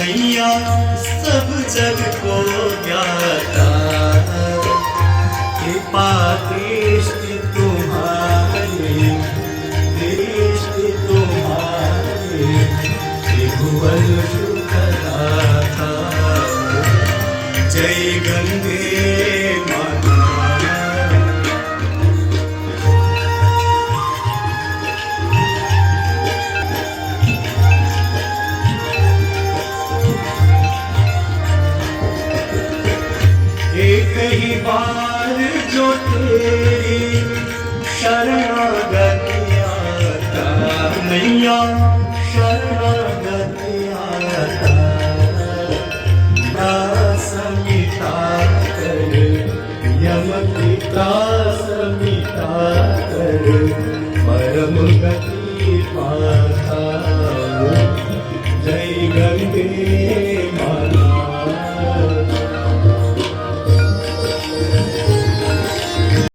मैया सब जग को ज्ञाता, कृपा दृष्टि तुम्हारी, दृष्टि तुम्हारी, त्रिभुवन सुखदाता। जय गंगे माता। एक ही बार जो तेरी शरणागति आता, मैया शरणागति आता, दास मिटा कर यम पिता समिता कर परम गति पाता। जय गंगे